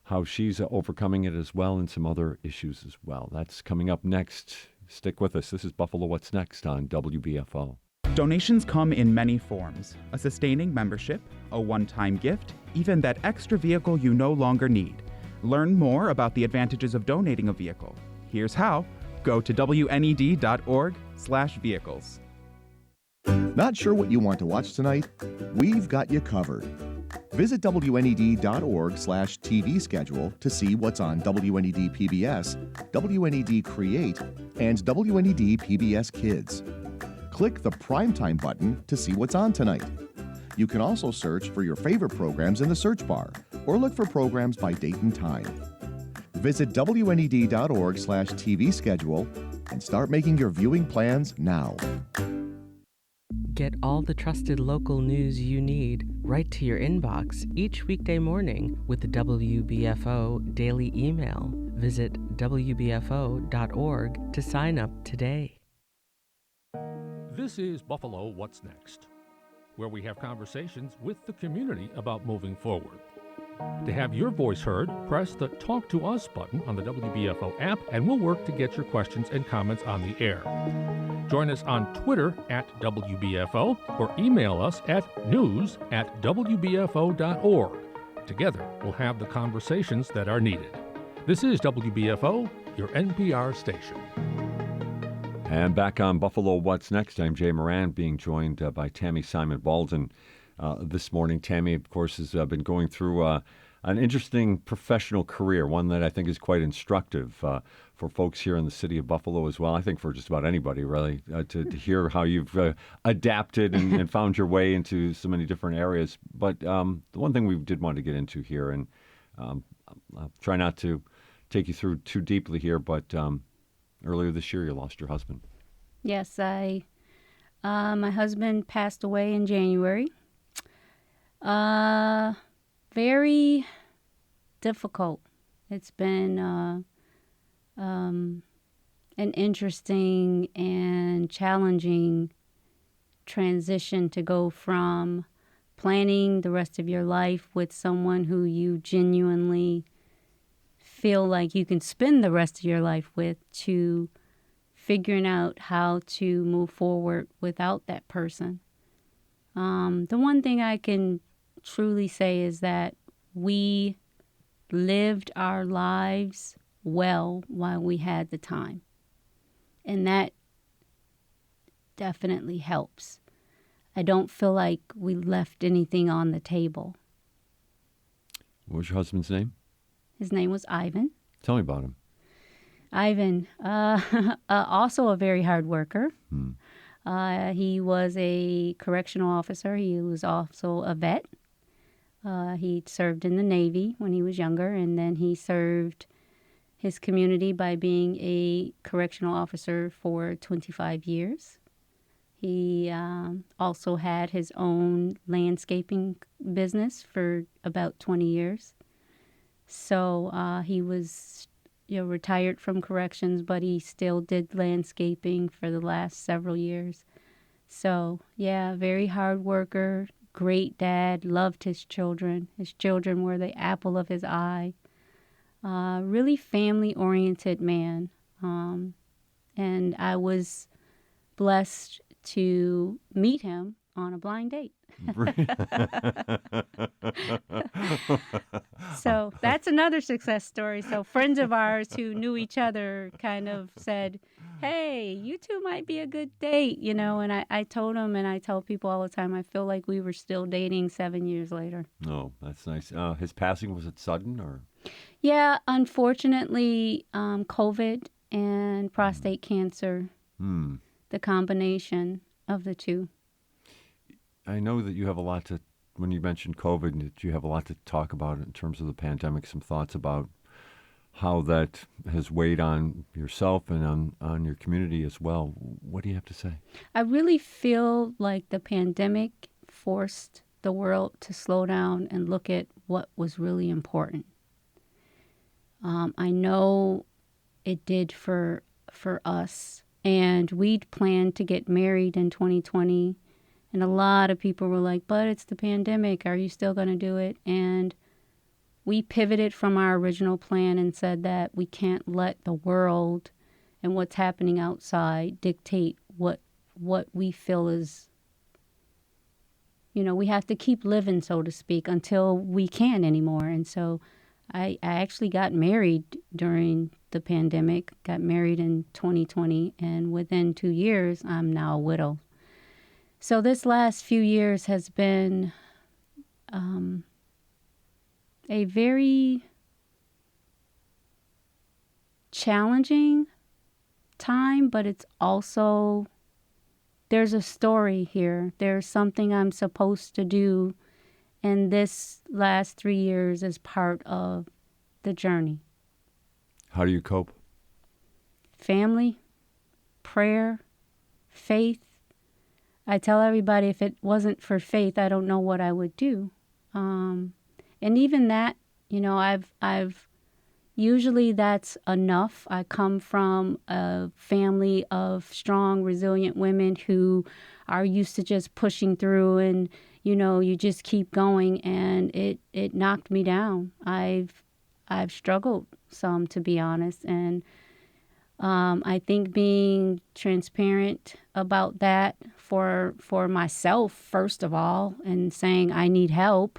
how she's overcoming it as well, and some other issues as well. That's coming up next. Stick with us. This is Buffalo What's Next on WBFO. Donations come in many forms: a sustaining membership, a one-time gift, even that extra vehicle you no longer need. Learn more about the advantages of donating a vehicle. Here's how. Go to WNED.org/vehicles. Not sure what you want to watch tonight? We've got you covered. Visit WNED.org/TV schedule to see what's on WNED PBS, WNED Create, and WNED PBS Kids. Click the Primetime button to see what's on tonight. You can also search for your favorite programs in the search bar, or look for programs by date and time. Visit WNED.org/TV schedule and start making your viewing plans now. Get all the trusted local news you need right to your inbox each weekday morning with the WBFO Daily Email. Visit WBFO.org to sign up today. This is Buffalo What's Next, where we have conversations with the community about moving forward. To have your voice heard, press the Talk to Us button on the WBFO app, and we'll work to get your questions and comments on the air. Join us on Twitter at WBFO or email us at news@wbfo.org. Together, we'll have the conversations that are needed. This is WBFO, your NPR station. And back on Buffalo What's Next, I'm Jay Moran, being joined by Tammy Simon-Baldon this morning. Tammy, of course, has been going through an interesting professional career, one that I think is quite instructive for folks here in the city of Buffalo as well. I think for just about anybody, really, to hear how you've adapted and found your way into so many different areas. But the one thing we did want to get into here, and I'll try not to take you through too deeply here, but earlier this year you lost your husband. Yes, my husband passed away in January. Very difficult. It's been an interesting and challenging transition to go from planning the rest of your life with someone who you genuinely feel like you can spend the rest of your life with to figuring out how to move forward without that person. The one thing I can truly say is that we lived our lives well while we had the time. And that definitely helps. I don't feel like we left anything on the table. What was your husband's name? His name was Ivan. Tell me about him. Ivan, also a very hard worker. He was a correctional officer. He was also a vet. He served in the Navy when he was younger, and then he served his community by being a correctional officer for 25 years. He also had his own landscaping business for about 20 years. So he was retired from corrections, but he still did landscaping for the last several years. So, yeah, very hard worker, great dad, loved his children. His children were the apple of his eye. Really family-oriented man. And I was blessed to meet him on a blind date. So that's another success story. So friends of ours who knew each other kind of said, hey, you two might be a good date, and I told them, and I tell people all the time, I feel like we were still dating 7 years later. Oh, that's nice. His passing, was it sudden or? Yeah, unfortunately, COVID and prostate cancer, the combination of the two. I know that you have a lot to, when you mentioned COVID, that you have a lot to talk about in terms of the pandemic, some thoughts about how that has weighed on yourself and on your community as well. What do you have to say? I really feel like the pandemic forced the world to slow down and look at what was really important. I know it did for us, and we'd planned to get married in 2020. And a lot of people were like, but it's the pandemic. Are you still going to do it? And we pivoted from our original plan and said that we can't let the world and what's happening outside dictate what we feel is, we have to keep living, so to speak, until we can't anymore. And so I actually got married during the pandemic, got married in 2020, and within 2 years, I'm now a widow. So this last few years has been a very challenging time, but it's also, there's a story here. There's something I'm supposed to do, and this last 3 years is part of the journey. How do you cope? Family, prayer, faith. I tell everybody, if it wasn't for faith, I don't know what I would do. And even that, I've usually that's enough. I come from a family of strong, resilient women who are used to just pushing through and, you just keep going, and it knocked me down. I've struggled some, to be honest, and I think being transparent about that for myself, first of all, and saying I need help,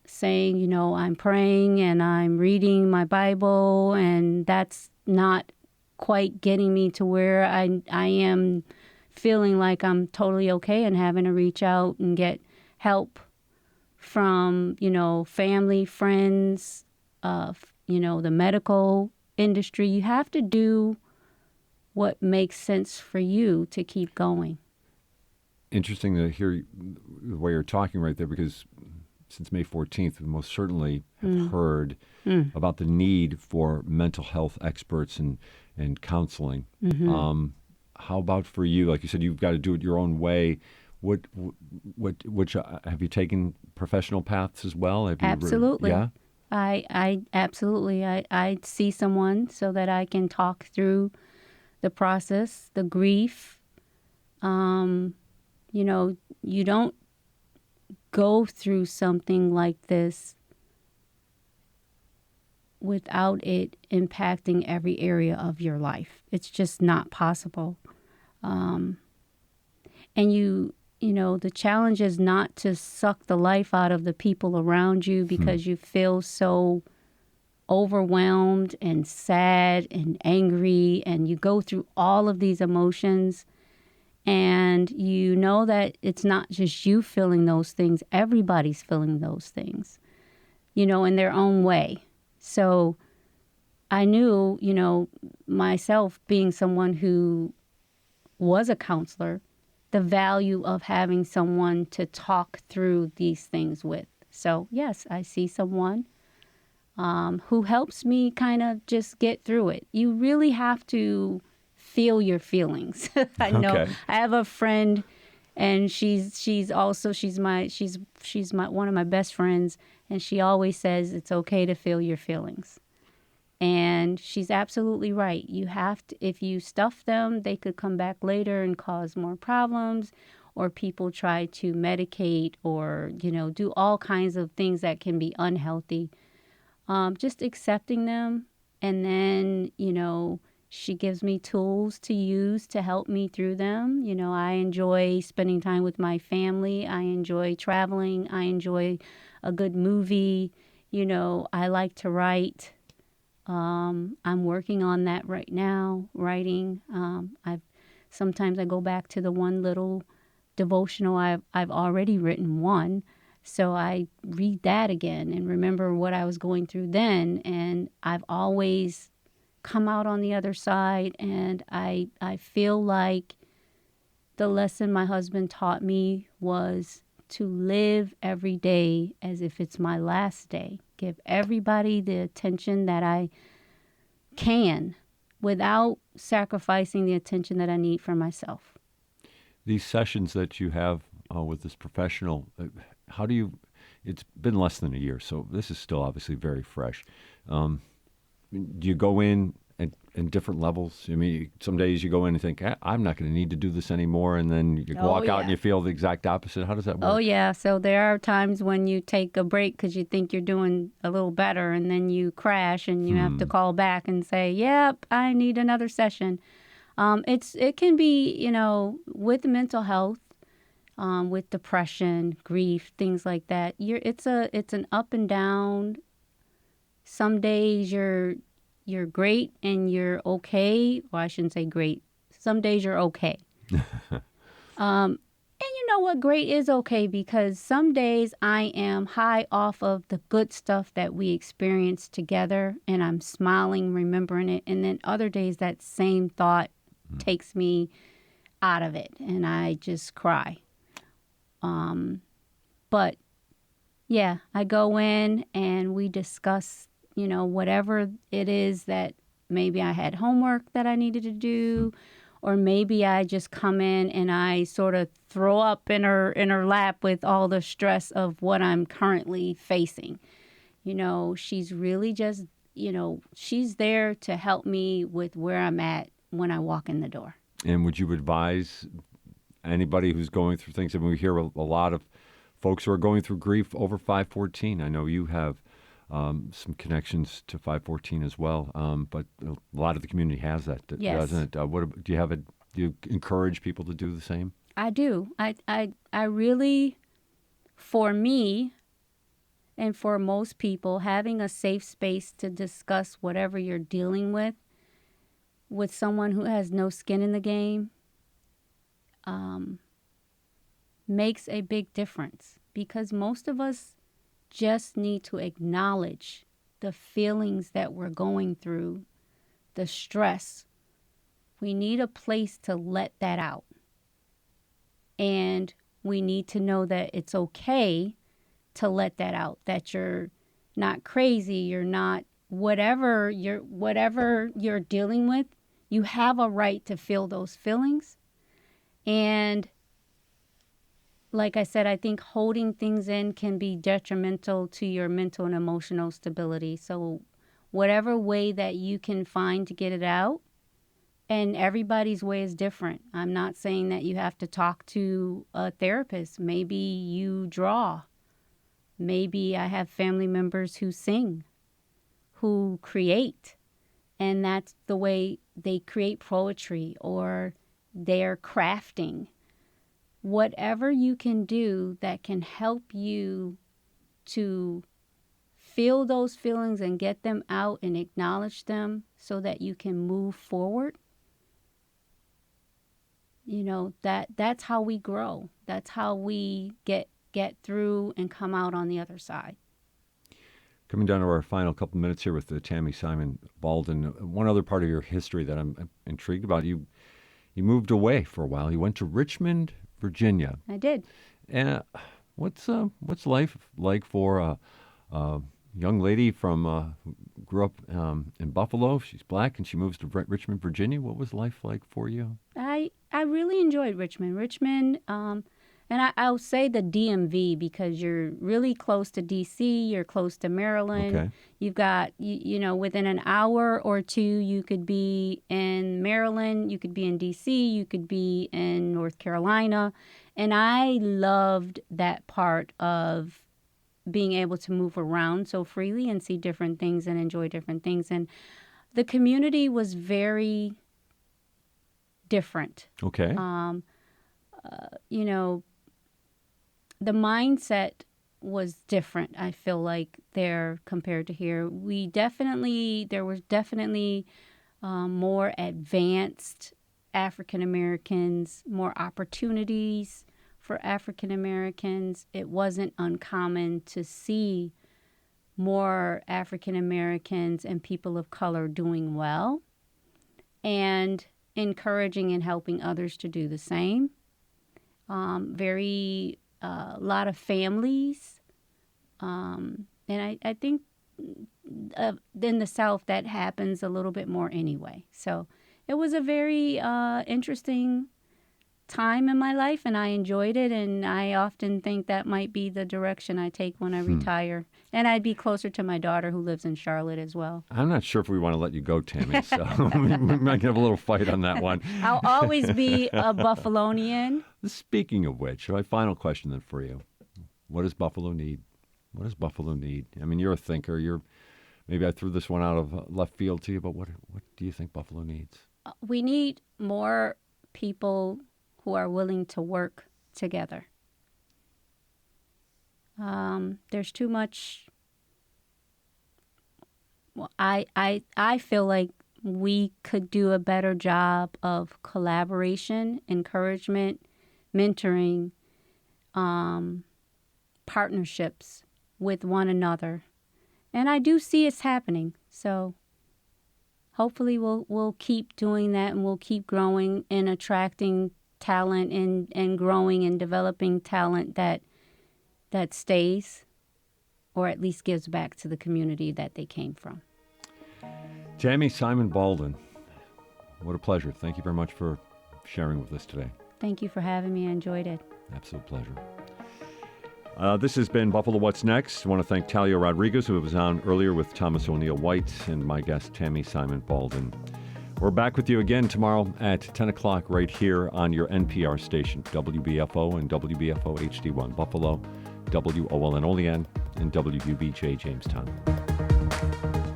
saying, I'm praying and I'm reading my Bible, and that's not quite getting me to where I am feeling like I'm totally okay and having to reach out and get help from, family, friends, the medical industry. You have to do what makes sense for you to keep going. Interesting to hear the way you're talking right there, because since May 14th, we most certainly have heard about the need for mental health experts and counseling. Mm-hmm. How about for you? Like you said, you've got to do it your own way. Which have you taken professional paths as well? Have you Absolutely. Yeah. I absolutely. I see someone so that I can talk through the process, the grief. You don't go through something like this without it impacting every area of your life. It's just not possible. And the challenge is not to suck the life out of the people around you because you feel so overwhelmed and sad and angry, and you go through all of these emotions, and you know that it's not just you feeling those things. Everybody's feeling those things, in their own way. So I knew, myself being someone who was a counselor, the value of having someone to talk through these things with. So yes, I see someone who helps me kind of just get through it. You really have to feel your feelings. I know. Okay. I have a friend, and she's my one of my best friends, and she always says it's okay to feel your feelings. And she's absolutely right. You have to, if you stuff them, they could come back later and cause more problems, or people try to medicate or, do all kinds of things that can be unhealthy. Just accepting them, and then, she gives me tools to use to help me through them. I enjoy spending time with my family. I enjoy traveling. I enjoy a good movie. I like to write. I'm working on that right now, writing. Sometimes I go back to the one little devotional I've already written one. So I read that again and remember what I was going through then. And I've always come out on the other side, and I feel like the lesson my husband taught me was to live every day as if it's my last day. Give everybody the attention that I can without sacrificing the attention that I need for myself. These sessions that you have with this professional, how do you, it's been less than a year, so this is still obviously very fresh. Do you go in different levels? I mean, some days you go in and think, I'm not going to need to do this anymore, and then you walk out and you feel the exact opposite. How does that work? Oh, yeah. So there are times when you take a break because you think you're doing a little better, and then you crash and you have to call back and say, yep, I need another session. It can be, with mental health, with depression, grief, things like that. It's an up and down. Some days you're great and you're okay. Well, I shouldn't say great. Some days you're okay. And you know what? Great is okay, because some days I am high off of the good stuff that we experienced together, and I'm smiling, remembering it. And then other days that same thought takes me out of it, and I just cry. But yeah, I go in and we discuss, whatever it is that maybe I had homework that I needed to do, or maybe I just come in and I sort of throw up in her lap with all the stress of what I'm currently facing. She's really just, she's there to help me with where I'm at when I walk in the door. And would you advise anybody who's going through things. I mean, we hear a lot of folks who are going through grief over 514. I know you have some connections to 514 as well, but a lot of the community has that, Yes. doesn't it? Do you encourage people to do the same? I do. I really, for me, and for most people, having a safe space to discuss whatever you're dealing with someone who has no skin in the game, makes a big difference, because most of us just need to acknowledge the feelings that we're going through, the stress. We need a place to let that out. And we need to know that it's okay to let that out, that you're not crazy, you're not whatever you're dealing with, you have a right to feel those feelings. And like I said, I think holding things in can be detrimental to your mental and emotional stability. So whatever way that you can find to get it out, and everybody's way is different. I'm not saying that you have to talk to a therapist. Maybe you draw. Maybe I have family members who sing, who create, and that's the way they create poetry, or they're crafting. Whatever you can do that can help you to feel those feelings and get them out and acknowledge them so that you can move forward. You know, that's how we grow. That's how we get through and come out on the other side. Coming down to our final couple minutes here with Tammy Simon-Baldon, one other part of your history that I'm intrigued about, you moved away for a while. You went to Richmond, Virginia. I did. And what's life like for a young lady from grew up in Buffalo? She's black and she moves to Richmond, Virginia. What was life like for you? I really enjoyed Richmond. And I'll say the DMV, because you're really close to D.C., you're close to Maryland. Okay. You've got, you know, within an hour or two, you could be in Maryland, you could be in D.C., you could be in North Carolina. And I loved that part of being able to move around so freely and see different things and enjoy different things. And the community was very different. Okay. You know, the mindset was different, I feel like, there compared to here. There was definitely more advanced African Americans, more opportunities for African Americans. It wasn't uncommon to see more African Americans and people of color doing well and encouraging and helping others to do the same. A lot of families. And I think in the South that happens a little bit more anyway. So it was a very interesting time in my life, and I enjoyed it, and I often think that might be the direction I take when I retire. And I'd be closer to my daughter, who lives in Charlotte as well. I'm not sure if we want to let you go, Tammy, so we might have a little fight on that one. I'll always be a Buffalonian. Speaking of which, my final question then for you. What does Buffalo need? What does Buffalo need? I mean, you're a thinker. Maybe I threw this one out of left field to you, but what do you think Buffalo needs? We need more people who are willing to work together. There's too much. Well, I feel like we could do a better job of collaboration, encouragement, mentoring, partnerships with one another. And I do see it's happening. So hopefully we'll keep doing that, and we'll keep growing and attracting talent and growing and developing talent that stays, or at least gives back to the community that they came from. Tammy Simon-Baldon, what a pleasure. Thank you very much for sharing with us today. Thank you for having me. I enjoyed it. Absolute pleasure. This has been Buffalo What's Next. I want to thank Talia Rodriguez, who was on earlier with Thomas O'Neill White, and my guest, Tammy Simon-Baldon. We're back with you again tomorrow at 10 o'clock right here on your NPR station, WBFO and WBFO HD1 Buffalo, WOLN Olean, and WUBJ Jamestown.